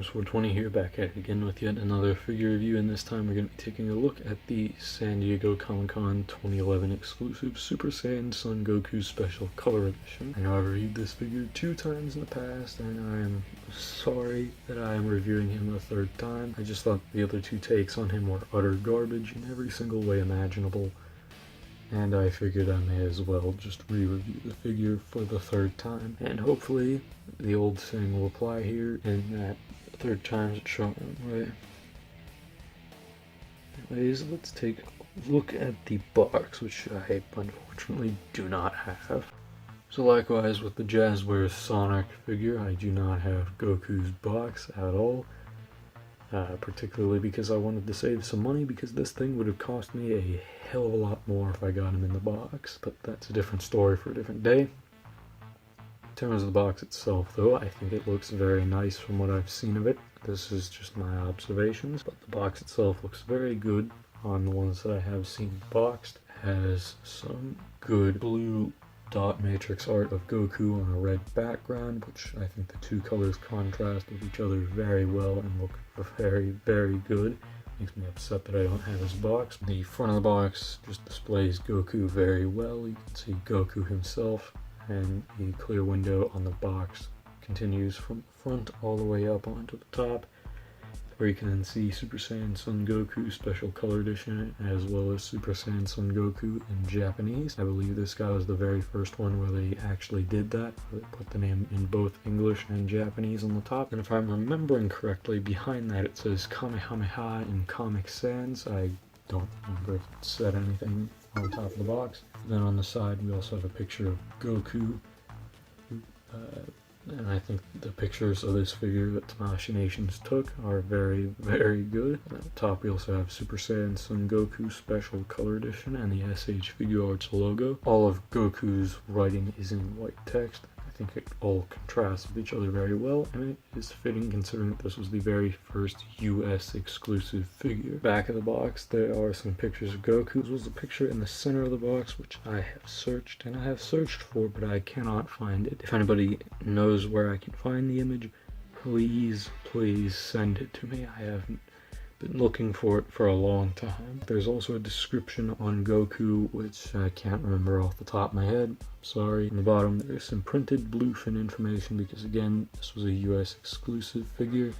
Games420 here, back at it again with yet another figure review, and this time we're going to be taking a look at the San Diego Comic-Con 2011 exclusive Super Saiyan Son Goku Special Color Edition. I know I've reviewed this figure 2 times in the past, and I am sorry that I am reviewing him a 3rd time. I just thought the other 2 takes on him were utter garbage in every single way imaginable, and I figured I may as well just re-review the figure for the 3rd time. And hopefully the old saying will apply here, and that 3rd time's a charm, right? Anyways, let's take a look at the box, which I unfortunately do not have. So likewise with the Jazzwares Sonic figure, I do not have Goku's box at all. Particularly because I wanted to save some money, because this thing would have cost me a hell of a lot more if I got him in the box, but that's a different story for a different day. In terms of the box itself though, I think it looks very nice from what I've seen of it. This is just my observations, but the box itself looks very good on the ones that I have seen boxed. It has some good blue dot matrix art of Goku on a red background, which I think the 2 colors contrast with each other very well and look very, very good. Makes me upset that I don't have his box. The front of the box just displays Goku very well. You can see Goku himself, and the clear window on the box continues from the front all the way up onto the top, where you can then see Super Saiyan Son Goku Special Color Edition, as well as Super Saiyan Son Goku in Japanese. I believe this guy was the very first one where they actually did that. They put the name in both English and Japanese on the top. And if I'm remembering correctly, behind that it says Kamehameha in Comic Sans. I don't remember if it said anything on the top of the box. Then on the side we also have a picture of Goku. And I think the pictures of this figure that Tamashii Nations took are very, very good. And at the top we also have Super Saiyan Son Goku Special Color Edition and the S.H.Figuarts logo. All of Goku's writing is in white text. I think it all contrasts with each other very well, and it is fitting considering that this was the very first US exclusive figure. Back of the box there are some pictures of Goku. This was a picture in the center of the box which I have searched for, but I cannot find it. If anybody knows where I can find the image, please send it to me. I haven't been looking for it for a long time. There's also a description on Goku, which I can't remember off the top of my head. Sorry. On the bottom there's some printed bluefin information, because again, this was a US exclusive figure.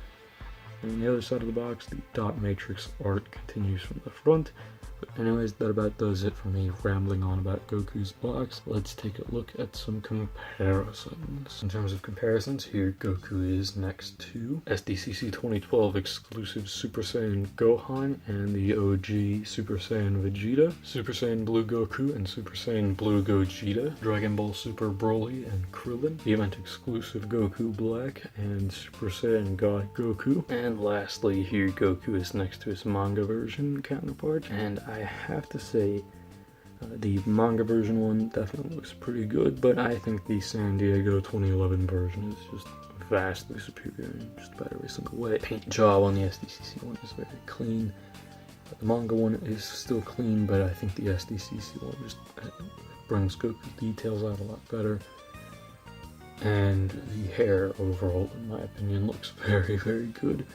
And on the other side of the box, the dot matrix art continues from the front. But anyways, that about does it for me rambling on about Goku's box. Let's take a look at some comparisons. In terms of comparisons, here Goku is next to SDCC 2012 exclusive Super Saiyan Gohan and the OG Super Saiyan Vegeta, Super Saiyan Blue Goku and Super Saiyan Blue Gogeta, Dragon Ball Super Broly and Krillin, the event exclusive Goku Black and Super Saiyan God Goku, and lastly here Goku is next to his manga version counterpart. And I have to say, the manga version one definitely looks pretty good, but I think the San Diego 2011 version is just vastly superior in just about every single way. Paint job on the SDCC one is very clean. The manga one is still clean, but I think the SDCC one just brings Goku details out a lot better. And the hair overall, in my opinion, looks very, very good.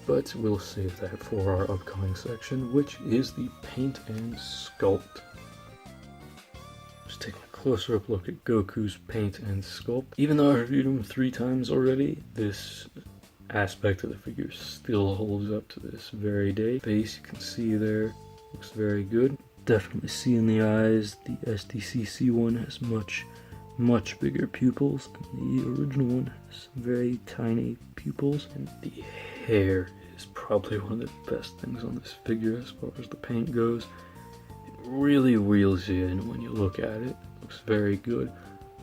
But we'll save that for our upcoming section, which is the paint and sculpt. Just taking a closer up look at Goku's paint and sculpt. Even though I've reviewed him 3 times already, this aspect of the figure still holds up to this very day. Face, you can see there, looks very good. Definitely see in the eyes, the SDCC one has much bigger pupils, and the original one has very tiny pupils, and the hair is probably one of the best things on this figure as far as the paint goes. It really reels you in when you look at it. It looks very good.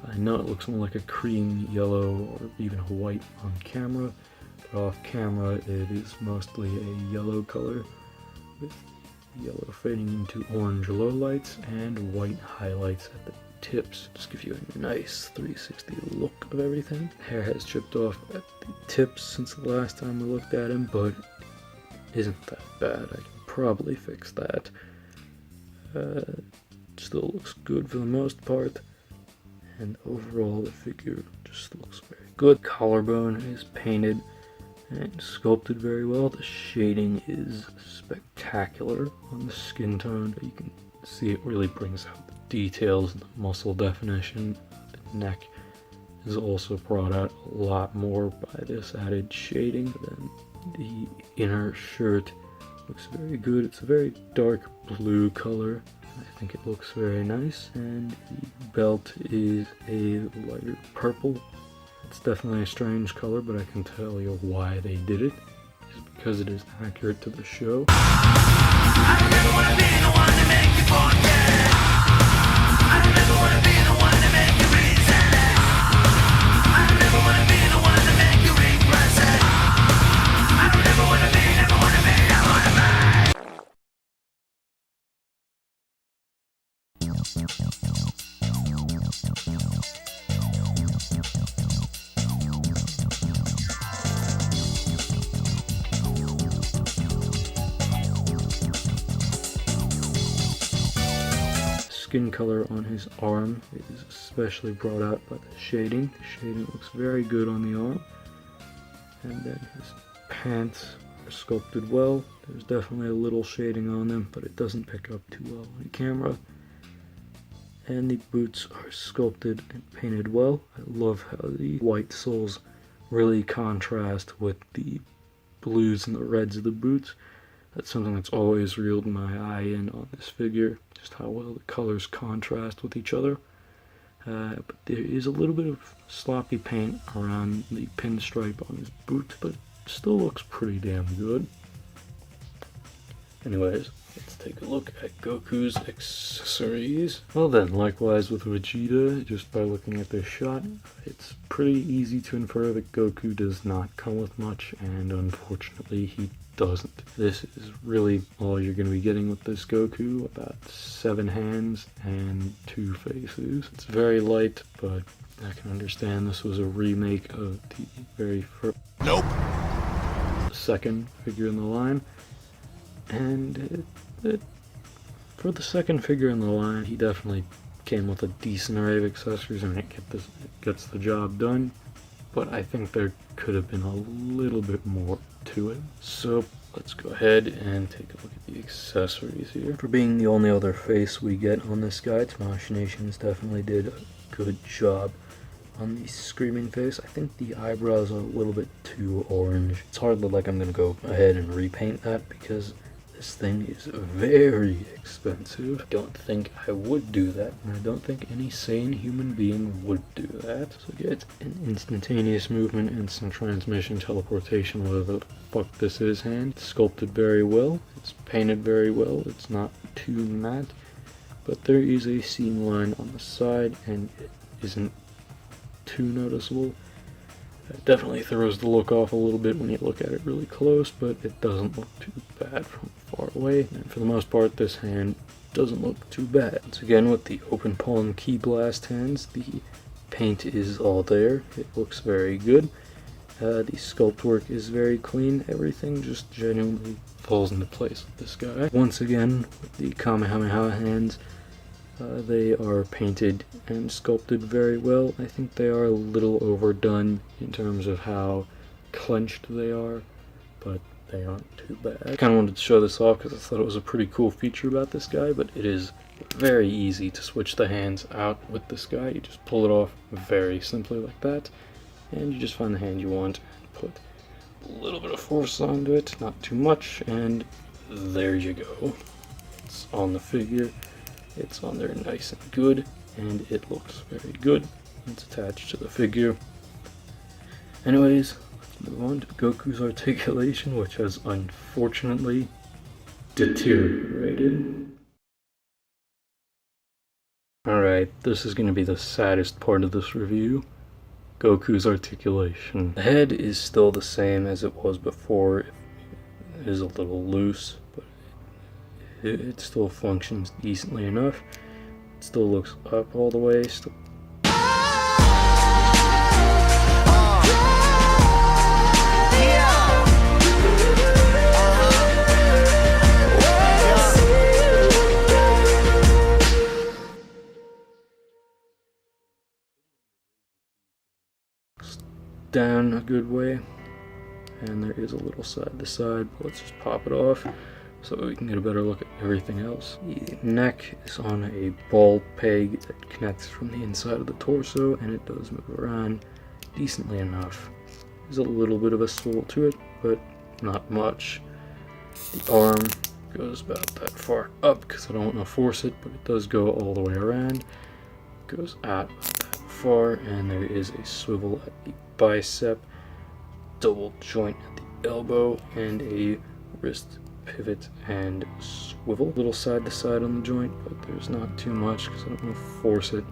I know it looks more like a cream yellow or even white on camera, but off camera it is mostly a yellow color, with yellow fading into orange lowlights and white highlights at the tips. Just give you a nice 360 look of everything. Hair has chipped off at the tips since the last time we looked at him, but isn't that bad. I can probably fix that. Still looks good for the most part, and overall the figure just looks very good. Collarbone is painted and sculpted very well. The shading is spectacular on the skin tone. You can see it really brings out the details, the muscle definition. The neck is also brought out a lot more by this added shading. Then the inner shirt looks very good. It's a very dark blue color. I think it looks very nice. And the belt is a lighter purple. It's definitely a strange color, but I can tell you why they did it. It's because it is accurate to the show. I don't ever wanna be the one to make you forget. I don't ever wanna be the one to make you resent. I don't ever wanna be the one to make you regress it. I don't ever wanna be, never wanna be, never wanna be. Skin color on his arm is especially brought out by the shading. The shading looks very good on the arm. And then his pants are sculpted well. There's definitely a little shading on them, but it doesn't pick up too well on camera. And the boots are sculpted and painted well. I love how the white soles really contrast with the blues and the reds of the boots. That's something that's always reeled my eye in on this figure, just how well the colors contrast with each other. But there is a little bit of sloppy paint around the pinstripe on his boot, but it still looks pretty damn good. Anyways, let's take a look at Goku's accessories. Well then, likewise with Vegeta, just by looking at this shot, it's pretty easy to infer that Goku does not come with much, and unfortunately he doesn't. This is really all you're going to be getting with this Goku, about 7 hands and 2 faces. It's very light, but I can understand this was a remake of the very first, second figure in the line, and for the second figure in the line, he definitely came with a decent array of accessories. I mean, it gets the job done, but I think there could have been a little bit more to it. So let's go ahead and take a look at the accessories here. For being the only other face we get on this guy, Tamashinations definitely did a good job on the screaming face. I think the eyebrows are a little bit too orange. It's hardly like I'm gonna go ahead and repaint that because this thing is very expensive. I don't think I would do that, and I don't think any sane human being would do that. So get an instantaneous movement, instant transmission, teleportation, whatever the fuck this is hand. It's sculpted very well. It's painted very well. It's not too matte, but there is a seam line on the side, and it isn't too noticeable. It definitely throws the look off a little bit when you look at it really close, but it doesn't look too bad from far away. And for the most part, this hand doesn't look too bad. Once again, with the open palm key blast hands, the paint is all there. It looks very good. The sculpt work is very clean. Everything just genuinely falls into place with this guy. Once again, with the Kamehameha hands, they are painted and sculpted very well. I think they are a little overdone in terms of how clenched they are, but they aren't too bad. I kind of wanted to show this off because I thought it was a pretty cool feature about this guy, but it is very easy to switch the hands out with this guy. You just pull it off very simply like that, and you just find the hand you want and put a little bit of force onto it, not too much, and there you go. It's on the figure. It's on there nice and good, and it looks very good. It's attached to the figure. Anyways, let's move on to Goku's articulation, which has unfortunately deteriorated. Alright, this is going to be the saddest part of this review. Goku's articulation. The head is still the same as it was before. It is a little loose, but it still functions decently enough. It still looks up all the way. Still down a good way, and there is a little side to side, but let's just pop it off so we can get a better look at everything else. The neck is on a ball peg that connects from the inside of the torso, and it does move around decently enough. There's a little bit of a swivel to it, but not much. The arm goes about that far up because I don't want to force it, but it does go all the way around. It goes out that far, and there is a swivel at the bicep, double joint at the elbow, and a wrist pivot and swivel. A little side to side on the joint, but there's not too much because I don't want to force it.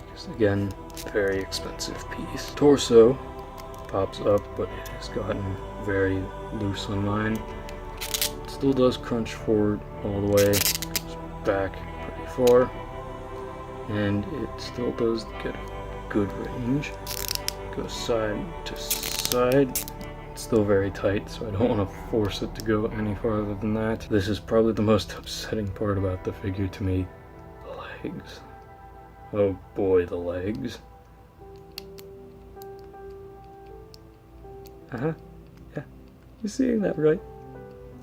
Because again, very expensive piece. Torso pops up, but it has gotten very loose on mine. It still does crunch forward all the way, goes back pretty far, and it still does get a good range. Goes side to side. It's still very tight, so I don't want to force it to go any farther than that. This is probably the most upsetting part about the figure to me. The legs. Oh boy, the legs. Yeah, you're seeing that right.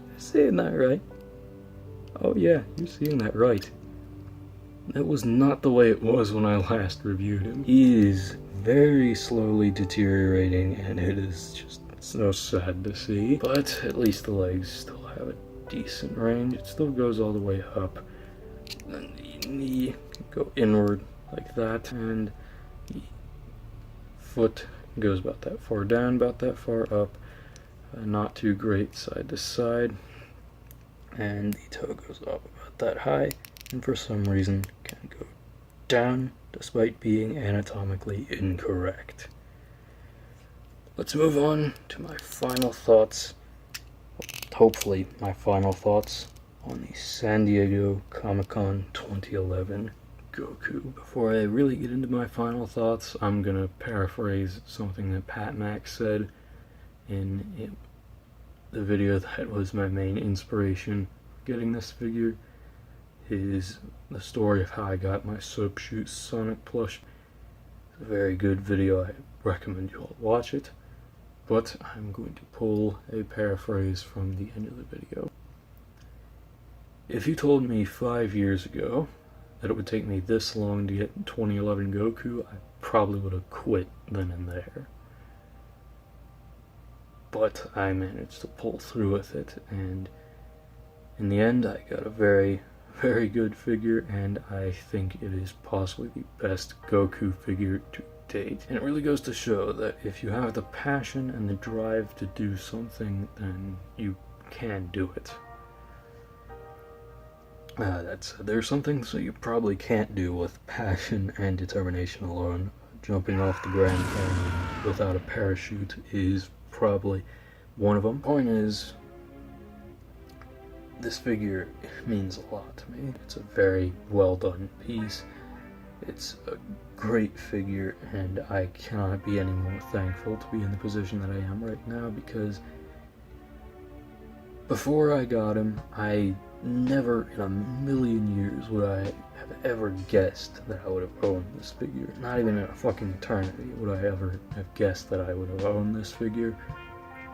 You're seeing that right. Oh yeah, you're seeing that right. That was not the way it was when I last reviewed him. He is very slowly deteriorating, and it is just so sad to see. But at least the legs still have a decent range. It still goes all the way up. Then the knee can go inward like that, and the foot goes about that far down, about that far up. Not too great side to side. And the toe goes up about that high, and for some reason can go down despite being anatomically incorrect. Let's move on to my final thoughts, hopefully my final thoughts, on the San Diego Comic-Con 2011 Goku. Before I really get into my final thoughts, I'm gonna paraphrase something that PatMac said in the video that was my main inspiration for getting this figure. Is the story of how I got my Soap Shoot Sonic plush. It's a very good video. I recommend you all watch it. But I'm going to pull a paraphrase from the end of the video. If you told me 5 years ago that it would take me this long to get 2011 Goku, I probably would have quit then and there. But I managed to pull through with it, and in the end I got a very good figure, and I think it is possibly the best Goku figure to date. And it really goes to show that if you have the passion and the drive to do something, then you can do it. That said, there are some things that you probably can't do with passion and determination alone. Jumping off the Grand Canyon without a parachute is probably one of them. Point is, this figure means a lot to me. It's a very well done piece. It's a great figure, and I cannot be any more thankful to be in the position that I am right now, because before I got him, I never in a million years would I have ever guessed that I would have owned this figure. Not even in a fucking eternity would I ever have guessed that I would have owned this figure,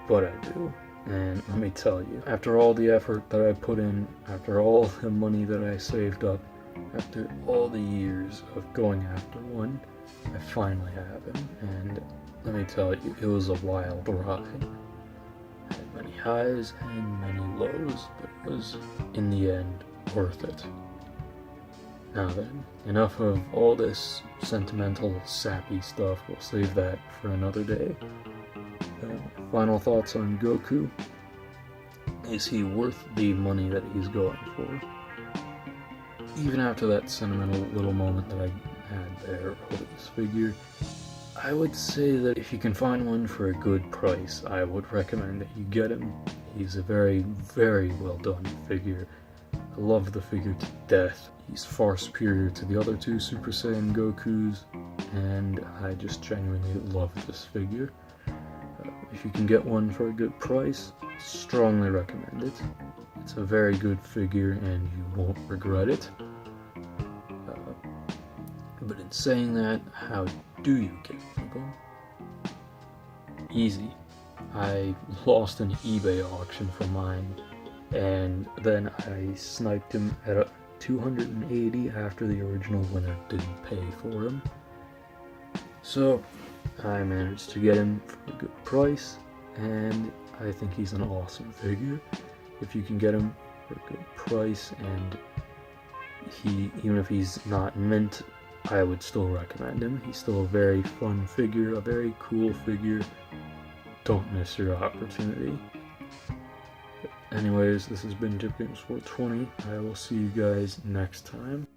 but I do. And let me tell you, after all the effort that I put in, after all the money that I saved up, after all the years of going after one, I finally have him. And let me tell you, it was a wild ride. I had many highs and many lows, but it was, in the end, worth it. Now then, enough of all this sentimental, sappy stuff. We'll save that for another day. Final thoughts on Goku. Is he worth the money that he's going for? Even after that sentimental little moment that I had there over this figure, I would say that if you can find one for a good price, I would recommend that you get him. He's a very well done figure. I love the figure to death. He's far superior to the other two Super Saiyan Gokus, and I just genuinely love this figure. If you can get one for a good price, strongly recommend it. It's a very good figure and you won't regret it. But in saying that, how do you get one of them? Easy. I lost an eBay auction for mine, and then I sniped him at a 280 after the original winner didn't pay for him. So I managed to get him for a good price, and I think he's an awesome figure. If you can get him for a good price, and even if he's not mint, I would still recommend him. He's still a very fun figure, a very cool figure. Don't miss your opportunity. Anyways, this has been Dip Games 420. I will see you guys next time.